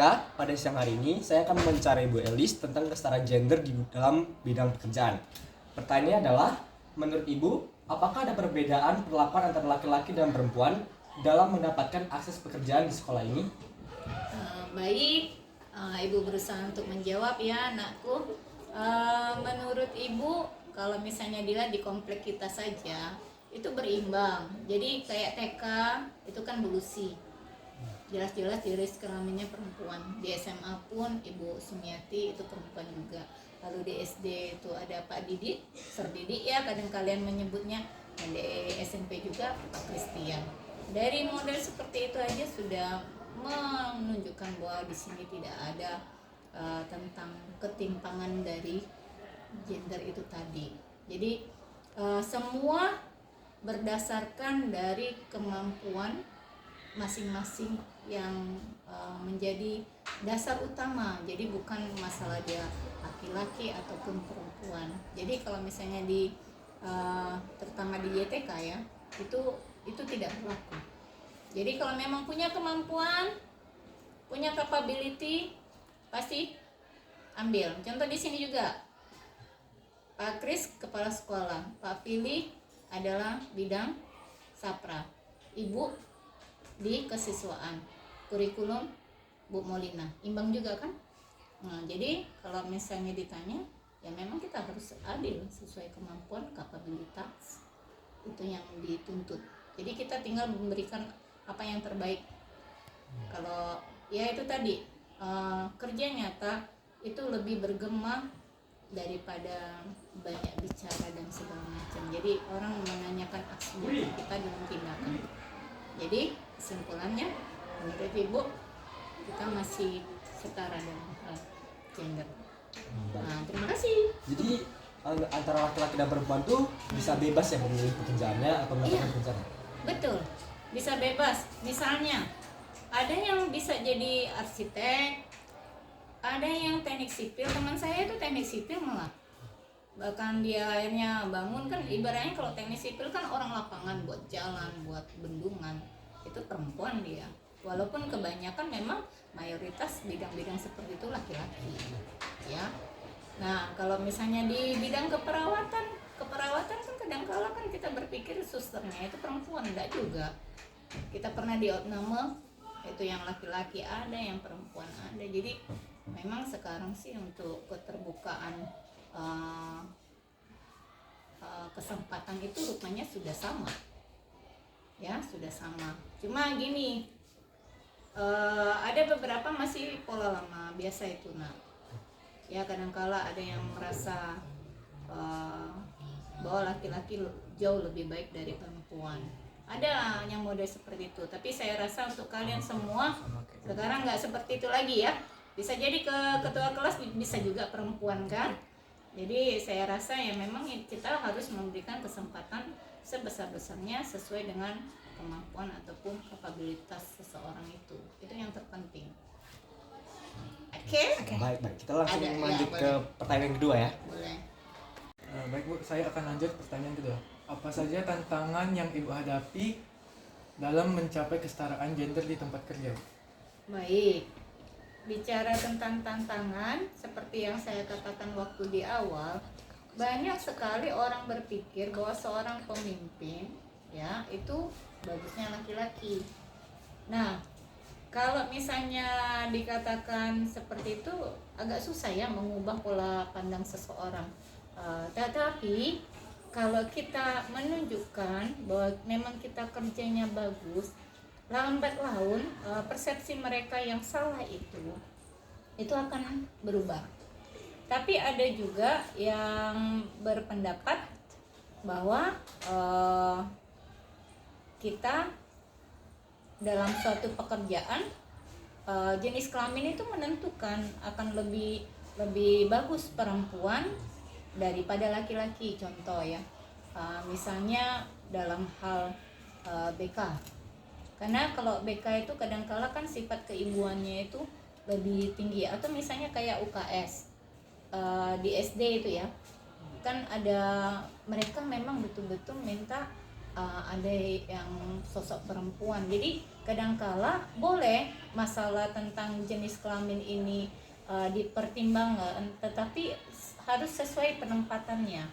Eka. Pada siang hari ini saya akan mewawancara Ibu Elis tentang kesetaraan gender di dalam bidang pekerjaan. Pertanyaannya adalah, menurut Ibu, apakah ada perbedaan perlakuan antara laki-laki dan perempuan dalam mendapatkan akses pekerjaan di sekolah ini? Baik, Ibu berusaha untuk menjawab ya anakku. Menurut Ibu, kalau misalnya dilihat di komplek kita saja, itu berimbang. Jadi kayak TK itu kan belusi, jelas-jelas jenis kelaminnya perempuan. Di SMA pun Ibu Sumiati itu perempuan juga. Lalu di SD itu ada Pak Didik, Sir Didik ya kadang kalian menyebutnya. Dan di SMP juga Pak Christian. Dari model seperti itu aja sudah menunjukkan bahwa di sini tidak ada tentang ketimpangan dari gender itu tadi. Jadi semua berdasarkan dari kemampuan masing-masing yang menjadi dasar utama. Jadi bukan masalah dia laki-laki ataupun perempuan. Jadi kalau misalnya di terutama di YTK ya, itu tidak berlaku. Jadi kalau memang punya kemampuan, punya capability, pasti ambil. Contoh di sini juga, Pak Kris kepala sekolah, Pak Fili adalah bidang Sapra, Ibu di kesiswaan, kurikulum Bu Molina, imbang juga kan? Nah, jadi kalau misalnya ditanya, ya memang kita harus adil sesuai kemampuan, kapabilitas, itu yang dituntut. Jadi kita tinggal memberikan apa yang terbaik. Kalau ya itu tadi kerja nyata itu lebih bergema daripada banyak bicara dan segala macam. Jadi orang menanyakan aksi kita dengan tindakan. Jadi kesimpulannya menurut Ibu kita masih setara dalam hal gender. Nah, terima kasih. Jadi antara laki-laki dan perempuan tuh bisa bebas ya memilih pekerjaannya atau mendapatkan pekerjaan? Betul, bisa bebas. Misalnya ada yang bisa jadi arsitek, ada yang teknik sipil. Teman saya itu teknik sipil malah, bahkan dia akhirnya bangun kan, ibaratnya kalau teknik sipil kan orang lapangan buat jalan, buat bendungan, itu perempuan dia. Walaupun kebanyakan memang mayoritas bidang-bidang seperti itu laki-laki ya. Nah kalau misalnya di bidang keperawatan kan kadang-kala kan kita berpikir susternya itu perempuan, enggak juga. Kita pernah di opname itu yang laki-laki ada, yang perempuan ada. Jadi memang sekarang sih untuk keterbukaan kesempatan itu rupanya sudah sama ya, sudah sama. Cuma gini, ada beberapa masih pola lama biasa itu nak ya. Kadangkala ada yang merasa bahwa laki-laki jauh lebih baik dari perempuan. Ada yang model seperti itu. Tapi saya rasa untuk kalian semua sekarang nggak seperti itu lagi ya. Bisa jadi ke ketua kelas bisa juga perempuan kan. Jadi saya rasa ya memang kita harus memberikan kesempatan sebesar-besarnya sesuai dengan kemampuan ataupun kapabilitas seseorang itu. Itu yang terpenting. Oke? Baik. Kita langsung lanjut ke boleh. pertanyaan kedua ya. Boleh. Baik Bu, saya akan lanjut pertanyaan kedua. Apa saja tantangan yang Ibu hadapi dalam mencapai kesetaraan gender di tempat kerja? Baik, bicara tentang tantangan, seperti yang saya katakan waktu di awal, banyak sekali orang berpikir bahwa seorang pemimpin ya itu bagusnya laki-laki. Nah, kalau misalnya dikatakan seperti itu agak susah ya mengubah pola pandang seseorang. Tetapi kalau kita menunjukkan bahwa memang kita kerjanya bagus, lambat laun persepsi mereka yang salah itu akan berubah. Tapi ada juga yang berpendapat bahwa kita dalam suatu pekerjaan jenis kelamin itu menentukan akan lebih bagus perempuan daripada laki-laki. Contoh ya, misalnya dalam hal BK, karena kalau BK itu kadangkala kan sifat keibuannya itu lebih tinggi. Atau misalnya kayak UKS di SD itu ya, kan ada mereka memang betul-betul minta ada yang sosok perempuan. Jadi kadangkala boleh masalah tentang jenis kelamin ini dipertimbangkan, tetapi harus sesuai penempatannya.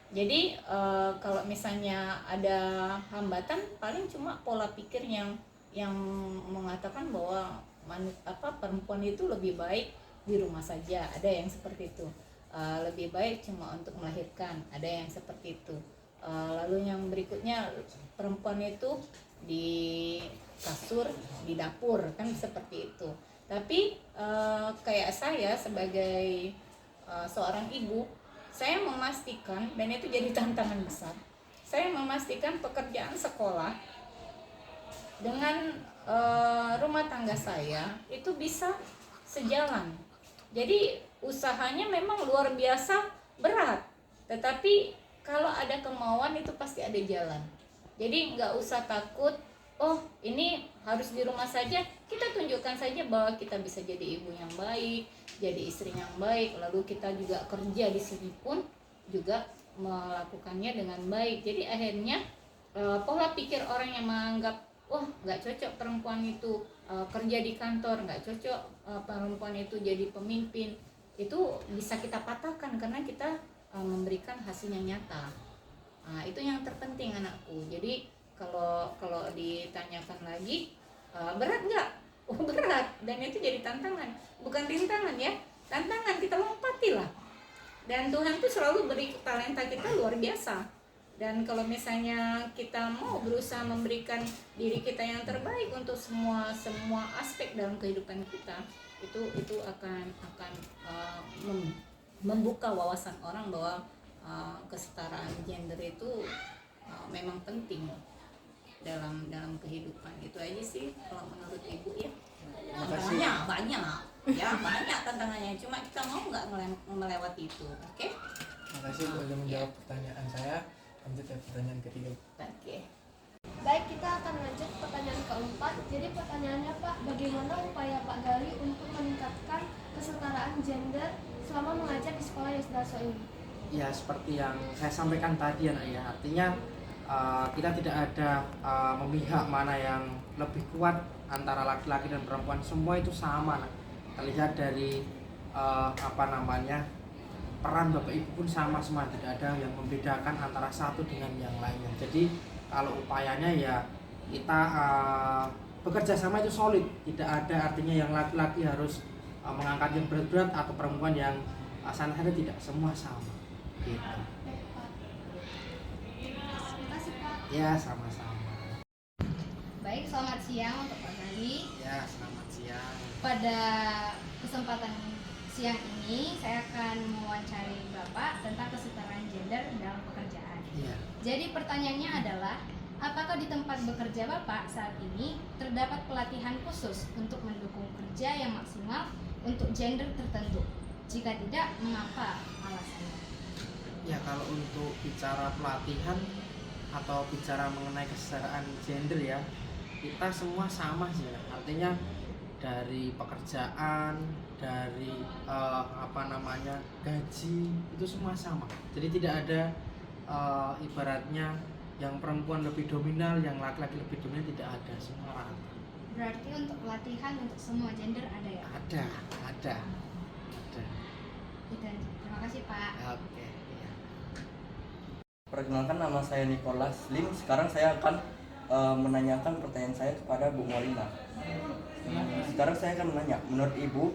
Jadi kalau misalnya ada hambatan, paling cuma pola pikir yang mengatakan bahwa perempuan itu lebih baik di rumah saja, ada yang seperti itu. Lebih baik cuma untuk melahirkan, ada yang seperti itu. Lalu yang berikutnya, perempuan itu di kasur, di dapur, kan seperti itu. Tapi kayak saya sebagai seorang ibu, saya memastikan, dan itu jadi tantangan besar, saya memastikan pekerjaan sekolah dengan rumah tangga saya itu bisa sejalan. Jadi usahanya memang luar biasa berat, tetapi kalau ada kemauan itu pasti ada jalan. Jadi nggak usah takut, oh ini harus di rumah saja. Kita tunjukkan saja bahwa kita bisa jadi ibu yang baik, jadi istri yang baik, lalu kita juga kerja di sini pun juga melakukannya dengan baik. Jadi akhirnya pola pikir orang yang menganggap, oh nggak cocok perempuan itu kerja di kantor, nggak cocok perempuan itu jadi pemimpin, itu bisa kita patahkan karena kita memberikan hasil yang nyata. Nah, itu yang terpenting anakku. Jadi kalau ditanyakan lagi, berat nggak? Oh berat, dan itu jadi tantangan, bukan rintangan ya, tantangan, kita lompati lah. Dan Tuhan tuh selalu beri talenta kita luar biasa. Dan kalau misalnya kita mau berusaha memberikan diri kita yang terbaik untuk semua aspek dalam kehidupan kita, itu akan membuka wawasan orang bahwa kesetaraan gender itu memang penting dalam kehidupan. Itu aja sih kalau menurut ibu ya. Tantangannya banyak ya, banyak tantangannya, cuma kita mau nggak melewati itu. Oke? Makasih Bu udah menjawab pertanyaan saya. Lanjut ya pertanyaan ketiga. Oke. Baik, kita akan lanjut pertanyaan keempat. Jadi pertanyaannya Pak, bagaimana upaya Pak Gali untuk meningkatkan kesetaraan gender selama mengajar di sekolah Yosdarso ini? Ya seperti yang saya sampaikan tadi ya, artinya kita tidak ada memihak mana yang lebih kuat antara laki-laki dan perempuan, semua itu sama. Terlihat dari peran Bapak Ibu pun sama semua, tidak ada yang membedakan antara satu dengan yang lainnya. Jadi kalau upayanya ya kita bekerja sama itu solid, tidak ada artinya yang laki-laki harus mengangkat yang berat-berat atau perempuan yang santai, tidak, semua sama gitu. Baik Pak. Terima kasih Pak. Ya sama-sama. Baik, selamat siang untuk Pak Gali. Ya selamat siang. Pada kesempatan siang ini saya akan mewawancari Bapak tentang kesetaraan gender dalam pekerjaan. Iya. Jadi pertanyaannya adalah, apakah di tempat bekerja Bapak saat ini terdapat pelatihan khusus untuk mendukung kerja yang maksimal untuk gender tertentu? Jika tidak, mengapa alasannya? Ya kalau untuk bicara pelatihan atau bicara mengenai kesetaraan gender ya, kita semua sama sih ya. Artinya dari pekerjaan, dari gaji, itu semua sama. Jadi tidak ada ibaratnya yang perempuan lebih dominan, yang laki-laki lebih dominan, tidak ada, semua rata. Berarti untuk pelatihan untuk semua gender ada ya? Ada. Gitu aja. Terima kasih Pak. Oke, iya. Perkenalkan, nama saya Nicholas Lim. Sekarang saya akan menanyakan pertanyaan saya kepada Bu Molina. Sekarang saya akan menanya, menurut Ibu,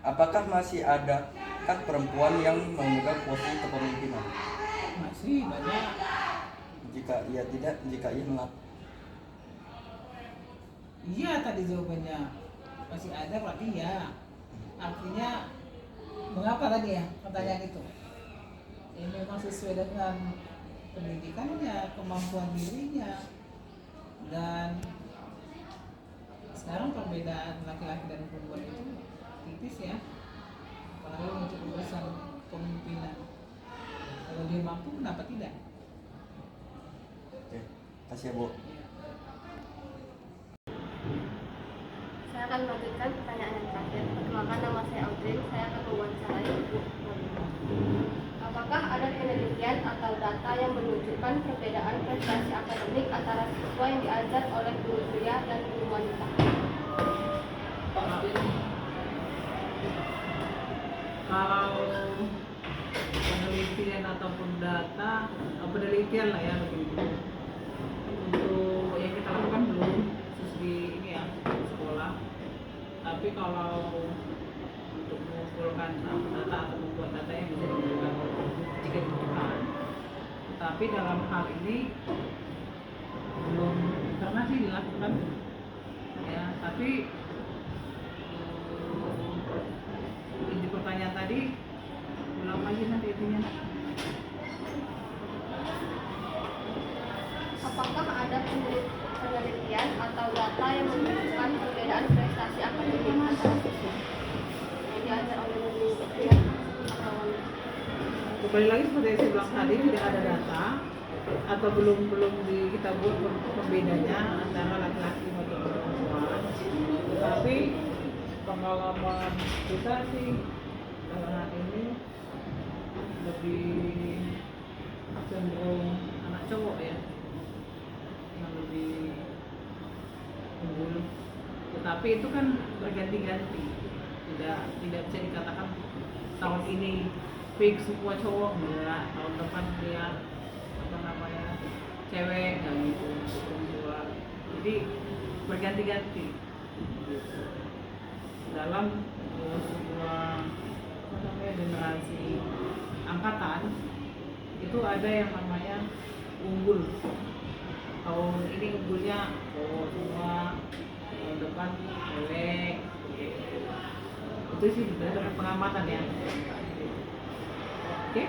apakah masih adakah perempuan yang memegang posisi kepemimpinan? Masih banyak. Jika iya tidak, jika iya mengapa? Iya tadi jawabannya. Masih ada berarti ya. Artinya mengapa tadi ya pertanyaan itu? Ya memang sesuai dengan pendidikannya, kemampuan dirinya. Dan sekarang perbedaan laki-laki dan perempuan itu tipis ya. Apalagi untuk urusan kepemimpinan. Kalau dia mampu, kenapa tidak? Oke, kasih ya Bu. Saya akan melanjutkan pertanyaan yang terakhir. Perkenalkan, nama saya Audrey. Saya akan mewawancarai Ibu Molina. Apakah ada penelitian atau data yang menunjukkan menunjukkan perbedaan prestasi akademik antara siswa yang diajar oleh guru pria dan guru wanita? Kalau penelitian ataupun data, penelitian lah ya lebih untuk yang kita lakukan belum khusus di ini ya sekolah. Tapi kalau untuk mengumpulkan data atau membuat data yang bisa digunakan jika dibutuhkan. Tapi dalam hal ini belum pernah sih dilakukan ya. Tapi inti pertanyaan tadi ulang lagi nanti intinya. Apakah ada penelitian atau data yang menunjukkan perbedaan prestasi akademik antara siswa yang diajar oleh guru pria atau wanita? Kembali lagi seperti yang saya bilang tadi, tidak ada data atau belum kita buat pembedanya antara laki-laki maupun perempuan. Tetapi pengalaman kita sih saat ini lebih cenderung anak cowok ya yang lebih unggul. Tetapi itu kan berganti-ganti, tidak bisa dikatakan tahun ini fix semua cowok, enggak, tahun depan dia cewek kayak gitu, perempuan. Jadi berganti-ganti dalam sebuah generasi angkatan itu ada yang namanya unggul. Tahun ini unggulnya semua, tahun depan cewek. Itu sih berdasarkan pengamatan ya. Oke?